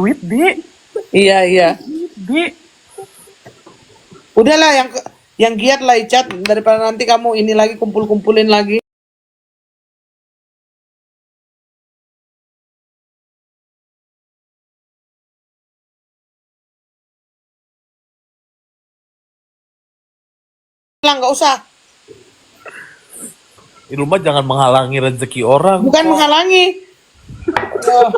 duit, Di. Iya, iya. Di. Udahlah yang giat lah Icat, daripada nanti kamu ini lagi kumpul-kumpulin lagi. Lah nggak usah. Di rumah jangan menghalangi rezeki orang. Bukan menghalangi. Oh.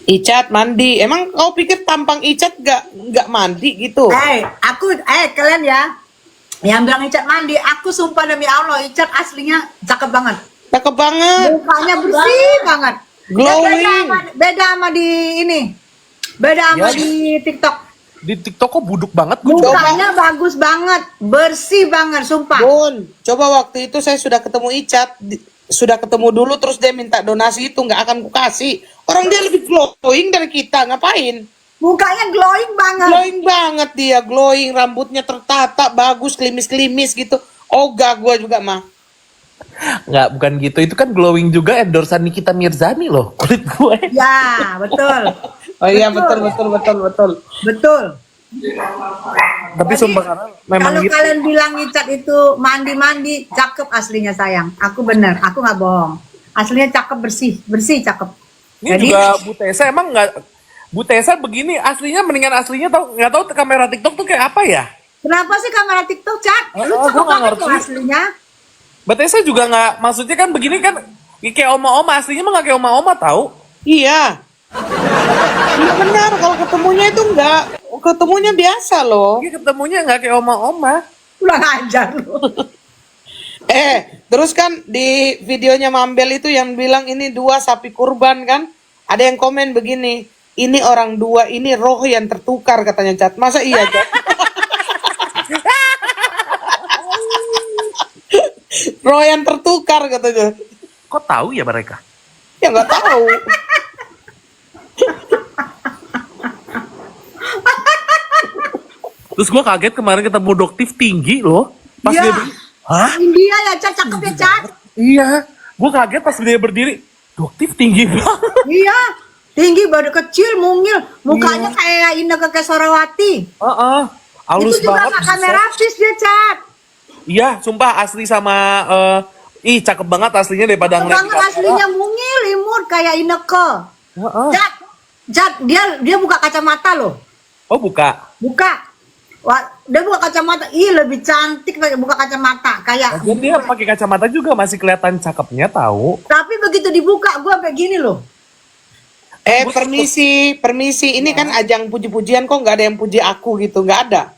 Icat mandi. Emang kau pikir tampang Icat nggak mandi gitu? Kalian ya, yang bilang Icat mandi, aku sumpah demi Allah, Icat aslinya cakep banget. Cakep banget. Mukanya bersih banget. Glowing. Beda sama di ini. Beda sama Ya. di TikTok. Di TikTok kok buduk banget. Gue juga. Mukanya bagus banget, bersih banget, sumpah. Bun, coba waktu itu saya sudah ketemu Icat, sudah ketemu dulu terus dia minta donasi itu nggak akan kukasih. Orang dia lebih glowing dari kita, ngapain? Mukanya glowing banget. Glowing banget dia, glowing, rambutnya tertata, bagus, klimis-klimis gitu. Ogah gua juga mah. Nggak, bukan gitu. Itu kan glowing juga endorsean Nikita Mirzani loh. Kulit gue. Ya, betul. Oh iya betul. Betul. Tapi sumpah karena memang Kalau gitu. kalian bilang Icat itu mandi-mandi, cakep aslinya sayang. Aku bener, aku nggak bohong. Aslinya cakep, bersih cakep. Ini Jadi, juga Bu Tessa emang nggak. Bu Tessa begini aslinya mendingan aslinya nggak tahu kamera TikTok tuh kayak apa ya? kenapa sih kamera TikTok, Cat? Lu gua cakep nggak banget ngerti. loh aslinya. Bu Tessa juga nggak, maksudnya kan begini kan kayak oma-oma, aslinya mah nggak kayak oma-oma tahu. Iya. Iya benar, kalau ketemunya itu enggak, ketemunya biasa loh. Dia ketemunya nggak kayak oma-oma. Kurang ajar lu. Terus kan di videonya Mambel itu yang bilang ini 2 sapi kurban kan, ada yang komen begini, ini orang 2, ini roh yang tertukar katanya Cat. Masa iya Cat? Roh yang tertukar katanya. Kok tahu ya mereka? Ya nggak tahu. Terus gue kaget kemarin ketemu Doktif tinggi loh. Pas Iya. dia berdiri, hah? India ya, Cat, cakep ya, Cat. Iya. Gue kaget pas dia berdiri. Doktif tinggi banget. Iya, tinggi, badan kecil, mungil, mukanya kayak Inneke Koesherawati. Halus Itu juga banget. nggak kamerapis dia, Cat. Iya, sumpah asli sama cakep banget aslinya daripada Cakep ngeliat di banget kamera. aslinya, mungil, imut kayak Inneke. Cat, dia buka kacamata loh. Oh buka. Buka. Wah, dia buka kacamata. Ih, lebih cantik buka kacamata kayak. Lagian dia pakai kacamata juga masih kelihatan cakepnya tahu. Tapi begitu dibuka, gua kayak gini loh. Permisi. Ini kan ajang puji-pujian, kok nggak ada yang puji aku gitu, nggak ada.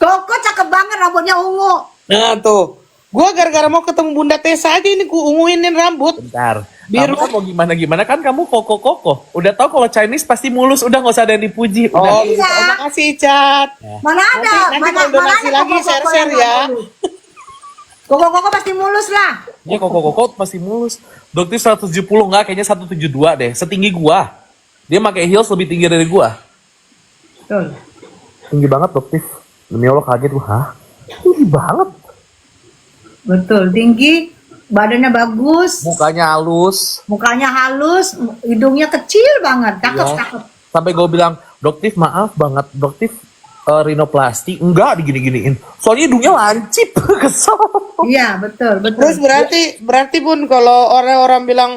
Koko cakep banget, rambutnya ungu. Nah tuh, gua gara-gara mau ketemu Bunda Tessa aja ini ku unguinin rambut. Bentar. Biru. Kamu kan mau gimana kan kamu koko. Udah tahu kalau Chinese pasti mulus, udah nggak usah ada yang dipuji. Udah. Oh, Iya. terima kasih Icat. Mana ada? Nanti kalau donasi lagi koko-koko share-share yang ya. nggak mulus. Koko-koko pasti mulus lah. Iya koko pasti mulus. Dokter 170 nggak, kayaknya 172 deh. Setinggi gua. Dia pakai heels lebih tinggi dari gua. Betul. Tinggi banget Dokter. Demi Allah kaget gua. Hah? Tinggi banget. Betul, tinggi, badannya bagus, Mukanya halus. mukanya halus, hidungnya kecil banget, cakep. Sampai gue bilang, Dokter maaf banget, Dokter rinoplasti. Enggak digini-giniin. Soalnya hidungnya lancip. Kesel. Iya, betul. Terus berarti Bun, kalau orang-orang bilang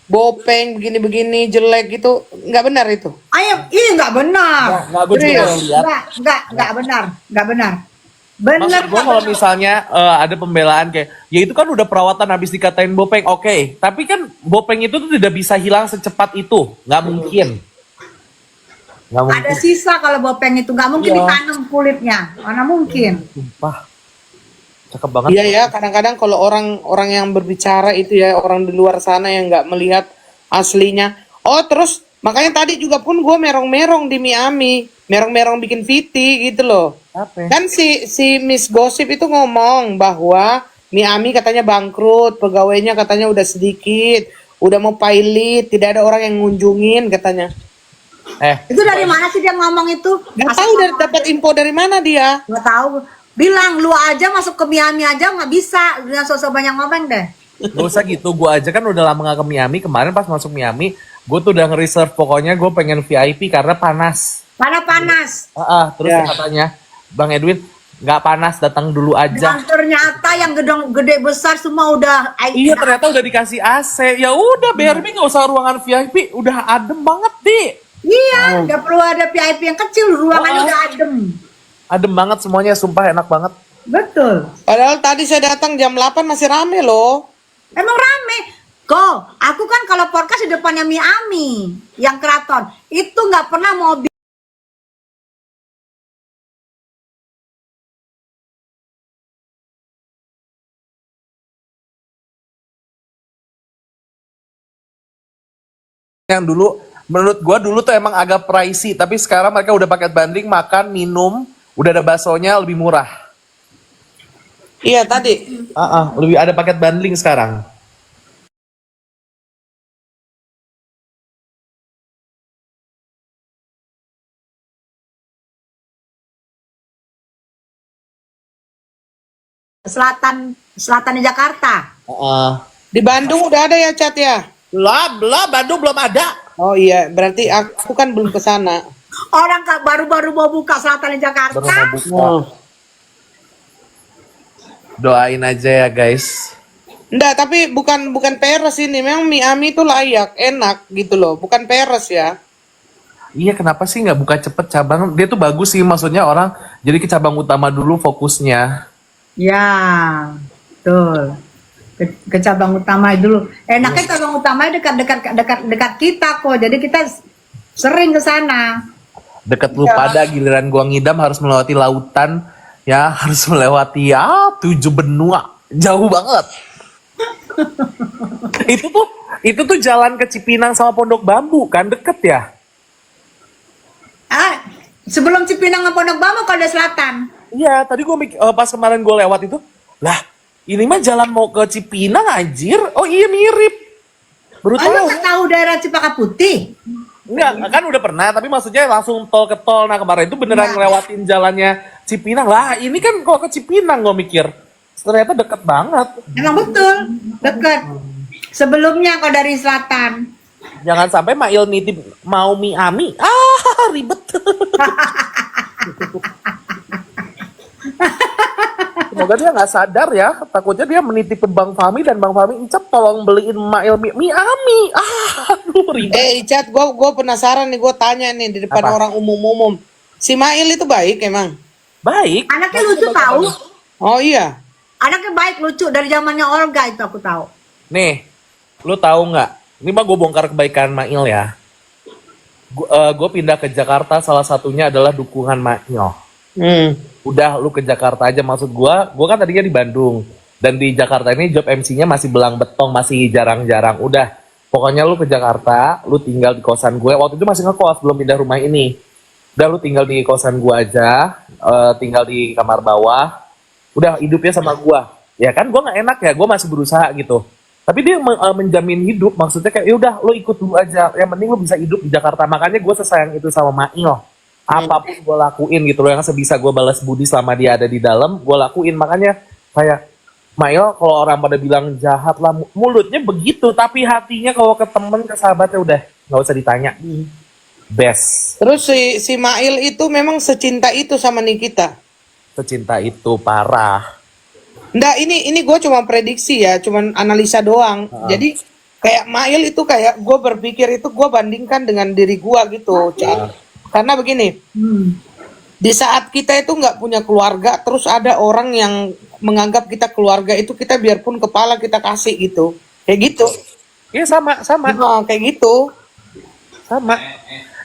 bopeng begini-begini jelek gitu, nggak benar itu? Ayo, ini nggak benar. Nggak, gue juga Serius? lihat. Nggak benar. Maksud Benar. gue kalau misalnya ada pembelaan kayak, ya itu kan udah perawatan habis dikatain bopeng, oke. Tapi kan bopeng itu tuh tidak bisa hilang secepat itu, nggak mungkin. Nggak mungkin. Ada sisa kalau bopeng itu, nggak mungkin Iya. ditanam kulitnya, mana mungkin. Sumpah, cakep banget. Iya ya, kadang-kadang kalau orang yang berbicara itu ya, orang di luar sana yang nggak melihat aslinya. Oh terus makanya tadi juga pun gue merong-merong di Miami, merong-merong bikin VT gitu loh. Apa? Kan si Miss Gossip itu ngomong bahwa Miami katanya bangkrut, pegawainya katanya udah sedikit, udah mau pilot, tidak ada orang yang ngunjungin katanya. Itu dari mana sih dia ngomong itu? Gak tahu dapat info dari mana dia. Nggak tahu. Bilang lu aja masuk ke Miami aja nggak bisa, jangan sosok banyak ngomong deh. Gak usah gitu, gue aja kan udah lama gak ke Miami. Kemarin pas masuk Miami, gue tuh udah nge-reserve pokoknya gue pengen VIP karena panas. Mana panas. Terus Ya. katanya, Bang Edwin, nggak panas datang dulu aja. Dan ternyata yang gedung gede besar semua udah Iya ternyata udah dikasih AC. Ya udah BRB nggak usah ruangan VIP, udah adem banget di. Iya, nggak perlu ada VIP yang kecil, ruangannya udah adem. Adem banget semuanya, sumpah enak banget. Betul. Padahal tadi saya datang jam 8 masih rame loh. Emang rame. Kok, aku kan kalau podcast di depannya Miami, yang keraton, itu nggak pernah mobil. Yang dulu, menurut gua dulu tuh emang agak pricey, tapi sekarang mereka udah paket bundling makan, minum, udah ada baksonya lebih murah. Iya tadi. Lebih ada paket bundling sekarang. Selatan di Jakarta. Di Bandung udah ada ya Cat ya? Belum, Bandung belum ada. Oh iya, berarti aku kan belum ke sana. Orang baru-baru mau buka selatan di Jakarta. Baru mau buka. Oh. Doain aja ya guys. Enggak, tapi bukan peres ini. Memang Miami itu layak, enak gitu loh. Bukan peres ya. Iya kenapa sih nggak buka cepet cabang? Dia tuh bagus sih, maksudnya orang jadi ke cabang utama dulu fokusnya. Ya, betul. Ke cabang utama dulu. Enaknya cabang utama dekat kita kok. Jadi kita sering ke sana. Deket lu pada giliran gua ngidam harus melewati lautan, ya harus melewati 7 benua, jauh banget. itu tuh jalan ke Cipinang sama Pondok Bambu kan deket ya? Sebelum Cipinang ke Pondok Bambu kalau ada selatan. Iya, tadi gua pas kemarin gua lewat itu, lah ini mah jalan mau ke Cipinang anjir. Oh iya mirip. Baru Oh, lu tahu. nggak tahu daerah Cempaka Putih? Enggak, kan udah pernah, tapi maksudnya langsung tol ke tol. Nah kemarin itu beneran Nah. ngelewatin jalannya Cipinang. Lah ini kan kok ke Cipinang gue mikir. Ternyata deket banget. Emang betul, dekat. Sebelumnya kalau dari selatan. Jangan sampai Mail nitip mau Miami. Ribet. Semoga dia nggak sadar ya. Takutnya dia menitip ke Bang Fahmi dan Bang Fahmi, Icap tolong beliin Mail Miami. Aduh ribet. Cat, gue penasaran nih, gue tanya nih di depan Apa? orang umum-umum. Si Mail itu baik emang? Baik. Anaknya lucu tahu. Oh iya. Anaknya baik lucu dari zamannya Olga itu aku tahu. Nih, lu tahu nggak? Ini mah gue bongkar kebaikan Mail ya. Gue pindah ke Jakarta, salah satunya adalah dukungan Mail. Udah lu ke Jakarta aja, maksud gue kan tadinya di Bandung. Dan di Jakarta ini job MC-nya masih belang betong, masih jarang-jarang. Udah, pokoknya lu ke Jakarta, lu tinggal di kosan gue. Waktu itu masih ngekos, belum pindah rumah ini. Udah lu tinggal di kosan gue aja, tinggal di kamar bawah. Udah hidupnya sama gue. Ya kan gue nggak enak ya, gue masih berusaha gitu. Tapi dia menjamin hidup, maksudnya kayak yaudah lo ikut dulu aja. Yang penting lo bisa hidup di Jakarta. Makanya gue sesayang itu sama Mail. Apapun gue lakuin gitu loh, yang sebisa gue balas budi selama dia ada di dalam, gue lakuin. Makanya kayak Mail kalau orang pada bilang jahat lah, mulutnya begitu, tapi hatinya kalau ke temen, ke sahabatnya udah nggak usah ditanya. Best. Terus si Mail itu memang secinta itu sama Nikita. Secinta itu parah. Nggak, ini gue cuma prediksi ya, cuman analisa doang. Jadi kayak Mail itu kayak gue berpikir itu gue bandingkan dengan diri gue gitu, Cak. Karena begini, di saat kita itu nggak punya keluarga, terus ada orang yang menganggap kita keluarga itu, kita biarpun kepala kita kasih gitu, kayak gitu. Iya sama. Kayak gitu. Sama.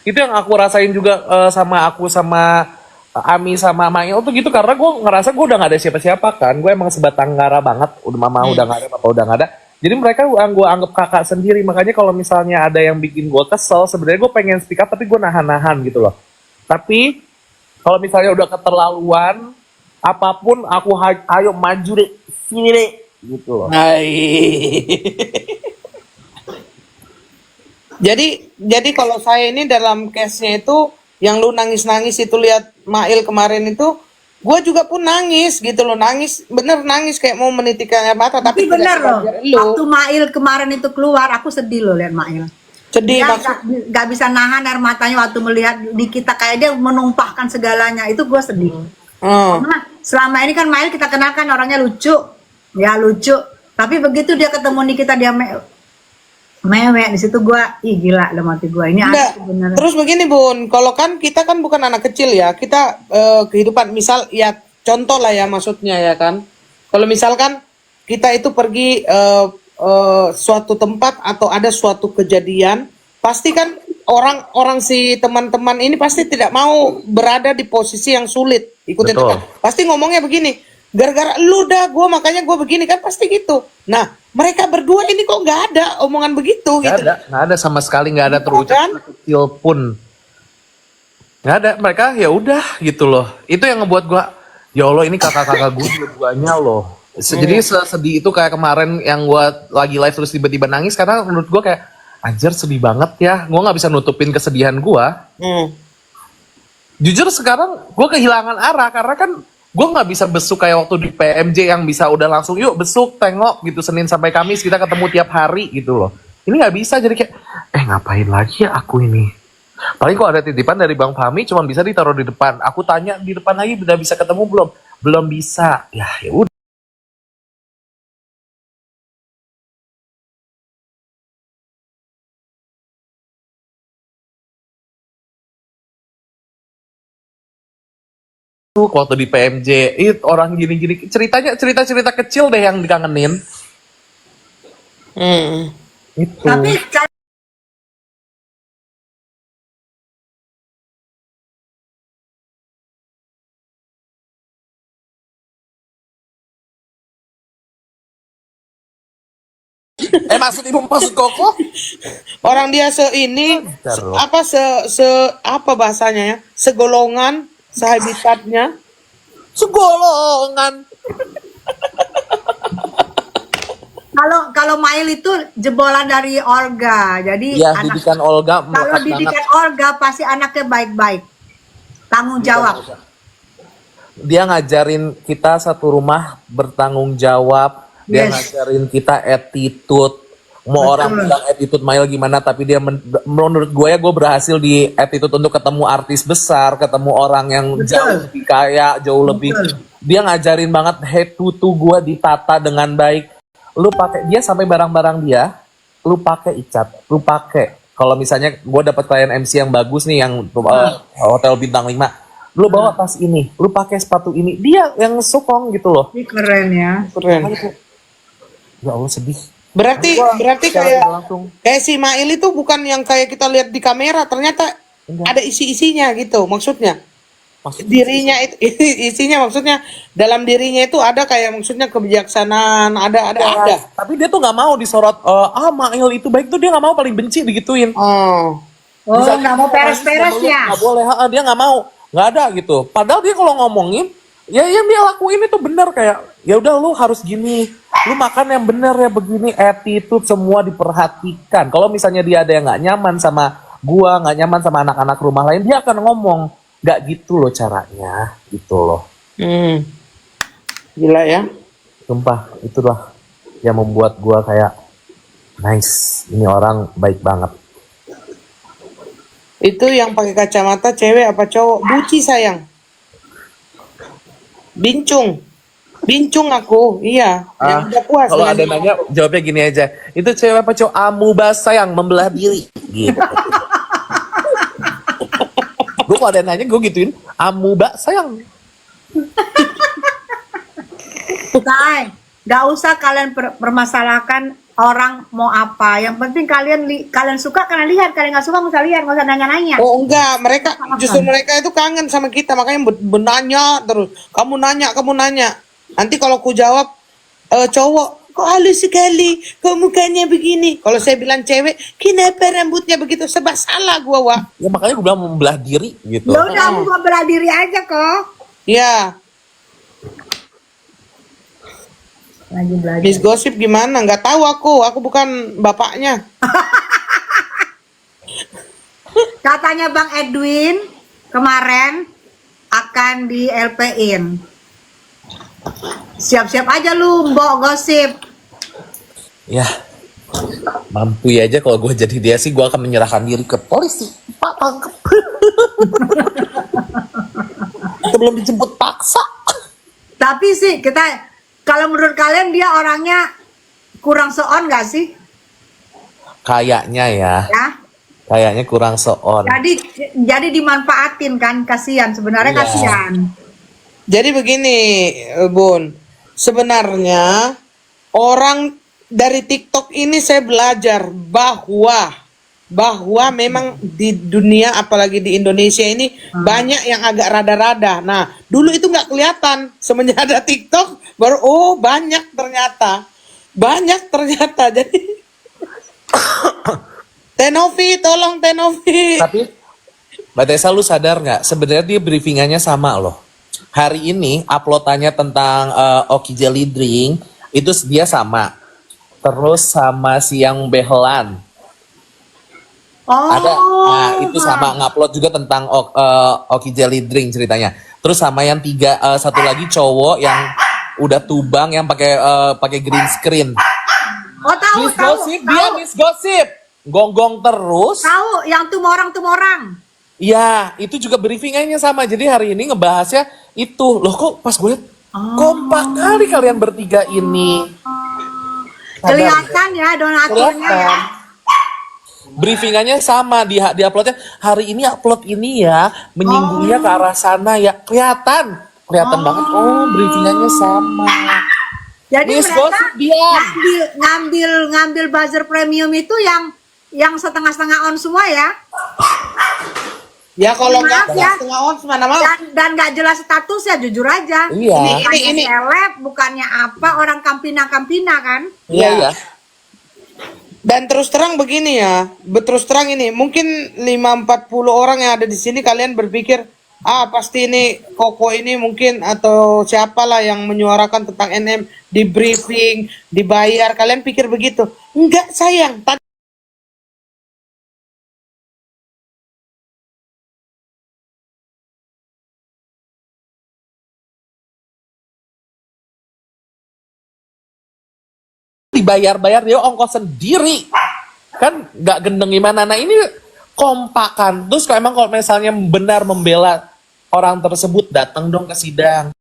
Itu yang aku rasain juga sama aku sama Ami sama Mail tuh gitu, karena gue ngerasa gue udah gak ada siapa-siapa kan, gue emang sebatang kara banget, udah mama udah gak ada, papa udah gak ada, jadi mereka gue anggap kakak sendiri. Makanya kalau misalnya ada yang bikin gue kesel, sebenarnya gue pengen speak up tapi gue nahan-nahan gitu loh. Tapi kalau misalnya udah keterlaluan, apapun aku ayo maju deh, sini deh gitu loh. Jadi kalau saya ini dalam case-nya itu, yang lu nangis-nangis itu lihat Mail kemarin itu gue juga pun nangis gitu loh, nangis bener, nangis kayak mau menitikkan air mata, Tapi tapi bener loh, tidak sebanjir waktu Mail kemarin itu keluar, aku sedih loh lihat Mail. sedih Dia maksud. nggak bisa nahan air matanya waktu melihat di kita, kayak dia menumpahkan segalanya. Itu gue sedih. Hmm. Karena selama ini kan Mail kita kenalkan orangnya lucu, ya lucu. Tapi begitu dia ketemu Nikita dia mewek, di situ gue, ih gila dalam hati gue. Ini Enggak. aneh bener. Terus begini Bun, kalau kan kita kan bukan anak kecil ya, kita kehidupan misal ya contoh lah ya maksudnya ya kan. Kalau misalkan kita itu pergi suatu tempat atau ada suatu kejadian, pasti kan orang-orang si teman-teman ini pasti tidak mau berada di posisi yang sulit, ikutin Betul. tekan. Pasti ngomongnya begini, gara-gara lu dah gue makanya gue begini kan pasti gitu. Nah mereka berdua ini kok nggak ada omongan begitu gitu. Nggak ada sama sekali, nggak ada terucap Kan? kecil pun. Nggak ada, mereka ya udah gitu loh. Itu yang ngebuat gua, ya Allah ini kakak-kakak gue dua-duanya loh. Jadi sedih itu kayak kemarin yang gua lagi live terus tiba-tiba nangis karena menurut gua kayak anjir sedih banget ya. Gua nggak bisa nutupin kesedihan gua. Jujur sekarang gua kehilangan arah karena kan gua nggak bisa besuk kayak waktu di PMJ yang bisa udah langsung yuk besuk tengok gitu Senin sampai Kamis kita ketemu tiap hari gitu loh. Ini nggak bisa, jadi kayak ngapain lagi ya aku ini. Paling kalau ada titipan dari Bang Fahmi cuma bisa ditaruh di depan. Aku tanya di depan lagi udah bisa ketemu belum? Belum bisa. Ya udah. Waktu di PMJ, orang gini-gini ceritanya cerita-cerita kecil deh yang dikangenin. Itu. Tapi maksud Koko? Orang dia apa bahasanya ya? Segolongan, sehabitatnya. Segolongan. kalau Mail itu jebolan dari Olga, jadi Ya, didikan Olga kalau melekat didikan banget. Olga pasti anaknya baik-baik, tanggung jawab. Dia ngajarin kita satu rumah bertanggung jawab. Dia Yes. ngajarin kita attitude. Mau Betul. orang bilang attitude Mail gimana, tapi dia menurut gue ya gue berhasil di attitude untuk ketemu artis besar, ketemu orang yang Betul. jauh lebih kaya, jauh lebih. Betul. Dia ngajarin banget head to gue ditata dengan baik. Lu pakai dia sampai barang-barang dia, lu pakai Icat, lu pakai. Kalau misalnya gue dapat klien MC yang bagus nih, yang hotel bintang 5, lu bawa tas ini, lu pakai sepatu ini, dia yang sokong gitu loh. Ini keren ya. Keren. Ya Allah sedih. Berarti Secara kayak langsung. si Mail itu bukan yang kayak kita lihat di kamera, ternyata ada isi-isinya gitu maksudnya. Dirinya itu isinya maksudnya dalam dirinya itu ada kayak maksudnya kebijaksanaan, ada. Tapi dia tuh nggak mau disorot. Mail itu baik tuh dia nggak mau, paling benci digituin. Oh. Oh, nggak mau peres-peres ya. Nggak boleh, dia nggak mau, nggak ada gitu. Padahal dia kalau ngomongin, ya yang dia lakuin itu benar kayak, ya udah lu harus gini, lu makan yang benar ya begini, attitude semua diperhatikan. Kalau misalnya dia ada yang nggak nyaman sama gua, nggak nyaman sama anak-anak rumah lain, dia akan ngomong, nggak gitu loh caranya, gitu loh. Gila ya. Sumpah, itulah yang membuat gua kayak, nice, ini orang baik banget. Itu yang pakai kacamata cewek apa cowok? Buci sayang. Bincung aku, iya. Yang udah puas. Kalau dengan ada nanya, jawabnya gini aja. Itu cewek apa cowok? Amuba sayang, membelah diri. Gitu. Gue kalau ada nanya, gue gituin. Amuba sayang. Say, nggak usah kalian permasalahkan orang mau apa. Yang penting kalian suka kalian lihat, kalian nggak suka nggak usah lihat, nggak usah nanya-nanya. Oh enggak, justru mereka itu kangen sama kita, makanya benanya terus. Kamu nanya. Nanti kalau ku jawab cowok, kok halus sekali, kok mukanya begini. Kalau saya bilang cewek, kenapa rambutnya begitu? Sebab salah gua, Wak. Ya makanya gue bilang membelah diri gitu. Ya udah, aku mau bela diri aja kok. Ya, Lagi belajar. Miss Gosip gimana? Nggak tahu aku bukan bapaknya. Katanya Bang Edwin kemarin akan di LP-in. Siap-siap aja lu, Mbok Gosip. Ya, mampu ya aja kalau gue jadi dia sih, gue akan menyerahkan diri ke polisi. Pak, tangkap. Sebelum dijemput paksa. Tapi sih kalau menurut kalian dia orangnya kurang so-on gak sih? Kayaknya ya. Ya. Kayaknya kurang so-on. Jadi dimanfaatin kan, kasihan sebenarnya Iya. kasihan. Jadi begini, Bun. Sebenarnya orang dari TikTok ini saya belajar bahwa memang di dunia apalagi di Indonesia ini banyak yang agak rada-rada. Nah, dulu itu nggak kelihatan. Semenjak ada TikTok baru banyak ternyata. Banyak ternyata. Jadi Tenovi, tolong Tenovi. Tapi Mbak Tessa, lu sadar nggak? Sebenarnya dia briefingannya sama loh. Hari ini uploadannya tentang Oki Jelly Drink itu dia sama. Terus sama si yang behelan. Oh. Ada, nah itu sama ngupload juga tentang Oki Jelly Drink ceritanya. Terus sama yang satu lagi cowok yang udah tubang yang pakai green screen. Oh, tahu, Miss Gosip, dia Miss Gosip. Gonggong terus. Tahu, yang tumorang. Iya, itu juga briefingannya sama. Jadi hari ini ngebahasnya itu. Loh kok pas gue liat, kompak kali kalian bertiga ini. Sadar Kelihatan ya donaturnya ya. Kelihatan. Briefingannya sama, di uploadnya hari ini upload ini ya, menyinggungnya ke arah sana ya. Kelihatan banget. Oh, briefingannya sama. Jadi Miss mereka Gosip dia. ngambil buzzer premium itu yang setengah-setengah on semua ya. Ya kalau Maaf nggak ya. setengah on mana mau. Dan nggak jelas status ya, jujur aja. Iya. Bukannya seleb, bukannya apa, orang kampina kan. Iya. Dan terus terang begini ya, terus terang ini mungkin 5-40 orang yang ada di sini kalian berpikir pasti ini Koko ini mungkin atau siapalah yang menyuarakan tentang NM di briefing, dibayar. Kalian pikir begitu? Enggak sayang. Dibayar dia ongkos sendiri. Kan nggak gendeng gimana. Nah ini kompakan. Terus kalau misalnya benar membela orang tersebut, datang dong ke sidang.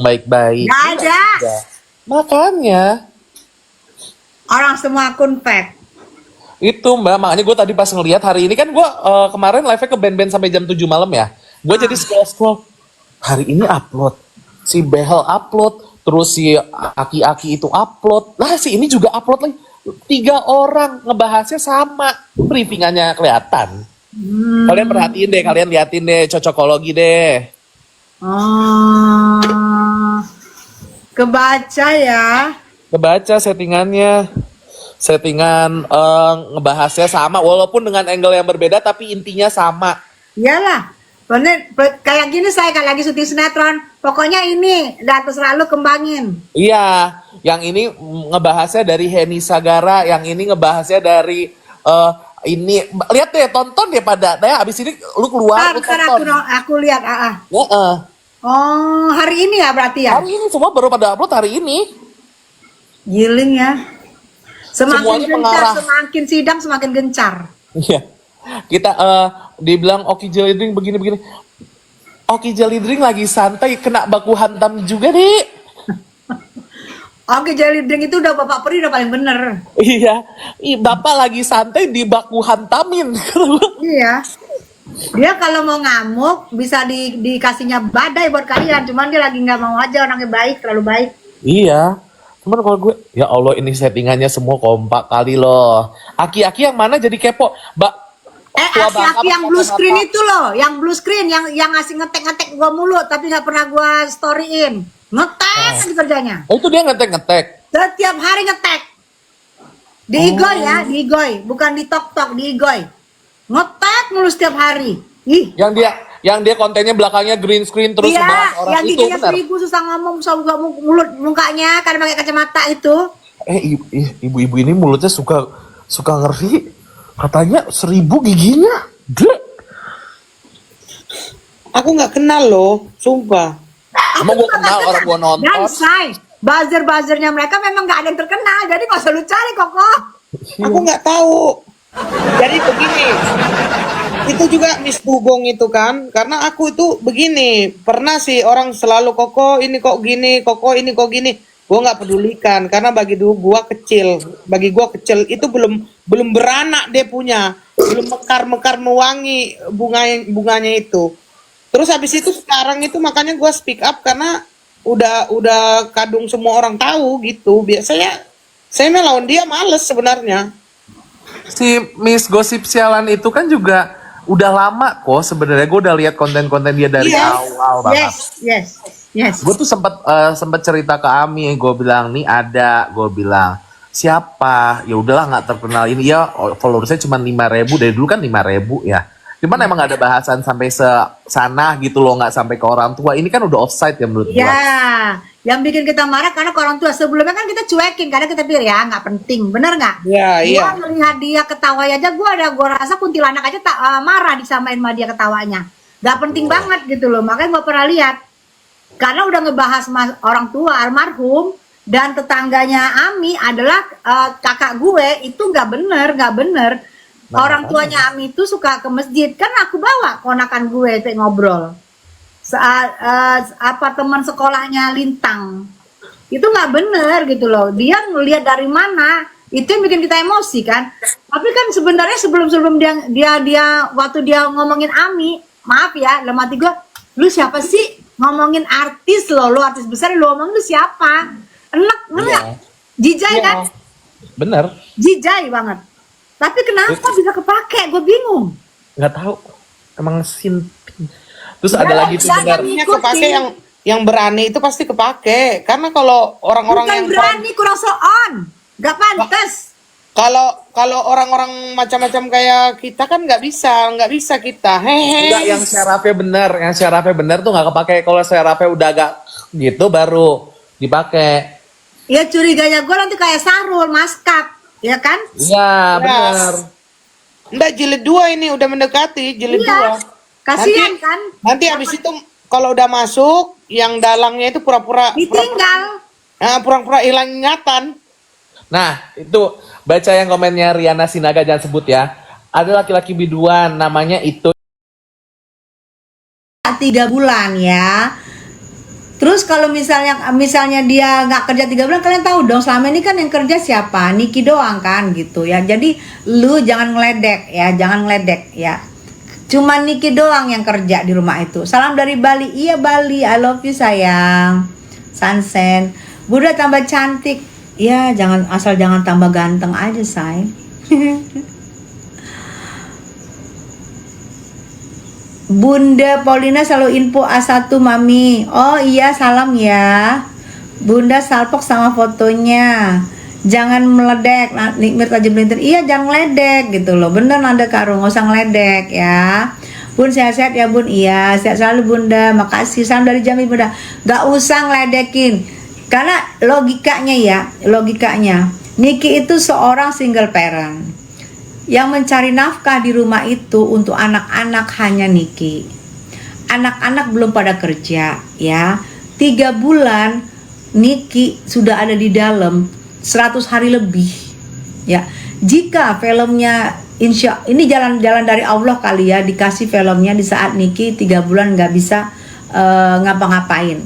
Baik-baik. Nggak ada. Makanya Orang semua akun fake. itu Mbak, makanya gue tadi pas ngelihat hari ini kan gue kemarin live-nya ke band-band sampai jam 7 malam ya. Gue jadi scroll hari ini upload, si Behel upload, terus si Aki-Aki itu upload, lah si ini juga upload lagi. 3 orang ngebahasnya sama, briefingannya kelihatan. Kalian perhatiin deh, kalian liatin deh, cocokologi deh. Kebaca ya. Kebaca settingan ngebahasnya sama, walaupun dengan angle yang berbeda, tapi intinya sama. Iyalah. Kayak gini saya kalau lagi syuting sinetron, pokoknya ini dan terserah lu kembangin. Iya, yang ini ngebahasnya dari Heni Sagara, yang ini ngebahasnya dari ini. Lihat deh, tonton deh pada. Nah, abis ini lu keluar, lu Ntar tonton. aku lihat. Oh, hari ini ya berarti ya? Hari ini semua baru pada upload hari ini. Giling ya. Semakin Semuanya gencar, mengarah. semakin sidang semakin gencar. Iya. Kita dibilang Oki Jelly Drink begini-begini. Oki Jelly Drink lagi santai, kena baku hantam juga nih. Oke, Jelly Drink itu udah Bapak Peri udah paling bener. Iya. Bapak lagi santai di baku hantamin. Iya. Dia kalau mau ngamuk bisa dikasihnya badai buat kalian, cuman dia lagi nggak mau aja, orangnya baik, terlalu baik. Iya. Cuman kalau gue, ya Allah ini settingannya semua kompak kali loh. Aki-aki yang mana jadi kepo? Aki-aki yang blue screen itu loh, yang blue screen, yang ngasih ngetek gua mulu, tapi nggak pernah gua storyin. Ngetek aja kerjanya. Oh itu dia ngetek-ngetek. Setiap hari ngetek. Di Igoy ya, di Igoy, bukan di Tok-Tok, di Igoy. Ngetek mulu setiap hari. Ih, Yang dia kontennya belakangnya green screen terus Iya, ngebahas orang yang itu giginya benar. 1000 susah ngomong, susah buka mulut mukanya karena pakai kacamata itu. Ibu-ibu ini mulutnya suka ngeri. Katanya 1000 giginya. Dek. Aku nggak kenal loh, sumpah. Emang gue kenal orang gue nonton. Dan say, buzzer-buzzernya mereka memang nggak ada yang terkenal, jadi nggak usah lu cari Koko. Aku nggak tahu. Jadi begini, itu juga Miss Bubong itu kan, karena aku itu begini, pernah sih orang selalu Koko ini kok gini, Koko ini kok gini, gue nggak pedulikan, karena bagi gua kecil, itu belum beranak dia punya, belum mekar mewangi bunganya itu. Terus habis itu sekarang itu makanya gua speak up karena udah kadung semua orang tahu gitu. Biasanya saya melawan dia males sebenarnya. Si Miss Gosip Sialan itu kan juga udah lama kok sebenarnya. Gue udah lihat konten-konten dia dari awal banget. Yes. Gue tuh sempet cerita ke Ami, gue bilang nih ada, gue bilang siapa, ya udahlah nggak terkenal ini ya, followersnya cuma 5.000 dari dulu kan 5.000 ya. Cuman emang ada bahasan sampai sana gitu loh, nggak sampai ke orang tua. Ini kan udah offside ya menurut gue. Ya, yang bikin kita marah karena ke orang tua sebelumnya kan kita cuekin karena kita pikir ya nggak penting, bener nggak? Iya. Gua melihat dia ketawa aja, gua rasa kuntilanak aja tak marah disamain sama dia ketawanya. Nggak penting banget gitu loh, makanya gua pernah lihat. Karena udah ngebahas orang tua almarhum dan tetangganya Ami adalah kakak gue, itu nggak bener. Orang tuanya Ami itu suka ke masjid, kan aku bawa keponakan gue itu ngobrol. Saat teman sekolahnya Lintang, itu nggak bener gitu loh. Dia ngelihat dari mana, itu yang bikin kita emosi kan. Tapi kan sebenarnya sebelum dia waktu dia ngomongin Ami, maaf ya, dalam hati gue, lu siapa sih ngomongin artis lo artis besar, lu ngomongin lu siapa? Enak nggak? Jijai kan? Bener. Jijai banget. Tapi kenapa bisa kepake? Gue bingung. Nggak tahu. Emang sinting. Terus ada lagi tuh benar. Kepake yang berani itu pasti kepake. Karena kalau orang-orang bukan yang berani, kurang so-on. Gak pantas. Kalau orang-orang macam-macam kayak kita kan nggak bisa kita. Enggak, yang syarafnya bener tuh nggak kepake. Kalau syarafnya udah agak gitu baru dipakai. Ya curiganya gue nanti kayak Sarul, maskap, ya kan? Iya, benar. Enggak, jilid 2 ini udah mendekati jilid 2. Kasihan kan? Nanti habis itu kalau udah masuk, yang dalangnya itu pura-pura ditinggal. Pura-pura hilang ingatan. Nah, itu baca yang komennya Riana Sinaga, jangan sebut ya. Ada laki-laki biduan namanya itu 3 bulan ya. Terus kalau misalnya dia nggak kerja 3 bulan, kalian tahu dong selama ini kan yang kerja siapa? Niki doang kan gitu ya. Jadi lu jangan ngeledek ya. Cuma Niki doang yang kerja di rumah itu. Salam dari Bali. Iya Bali, I love you sayang. Sansen. Bunda tambah cantik. Ya jangan tambah ganteng aja say. Bunda Paulina selalu info A1 Mami. Oh iya, salam ya. Bunda salpok sama fotonya. Jangan meledek. Nikmir tajam melintir. Iya, jangan meledek gitu loh. Bener Nanda Karung, nggak usah ngeledek ya. Bun sehat-sehat ya Bun. Iya, sehat selalu Bunda. Makasih. Salam dari Jamil Bunda. Gak usah ngeledekin. Karena logikanya Niki itu seorang single parent. Yang mencari nafkah di rumah itu untuk anak-anak hanya Niki. Anak-anak belum pada kerja ya. 3 bulan Niki sudah ada di dalam 100 hari lebih ya. Jika filmnya ini jalan dari Allah kali ya, dikasih filmnya di saat Niki 3 bulan nggak bisa ngapa-ngapain,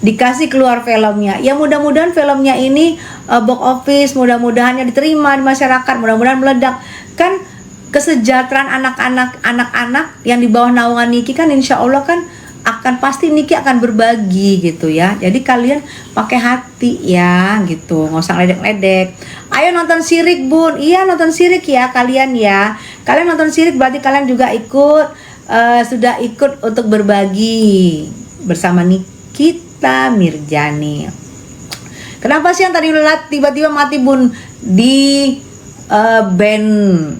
dikasih keluar filmnya ya, mudah-mudahan filmnya ini box office, mudah-mudahannya diterima di masyarakat, mudah-mudahan meledak kan. Kesejahteraan anak-anak yang di bawah naungan Niki kan insya Allah kan akan pasti Niki akan berbagi gitu ya. Jadi kalian pakai hati ya gitu, nggak usah ledek-ledek. Ayo nonton Sirik Bun. Iya nonton Sirik ya kalian ya. Kalian nonton Sirik berarti kalian juga sudah ikut untuk berbagi bersama Nikita Mirjani. Kenapa sih yang tadi lelat tiba-tiba mati Bun? Di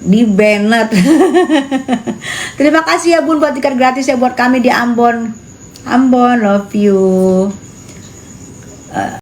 di Bennett. Terima kasih ya Bun buat tiket gratis ya buat kami di Ambon. Ambon, love you.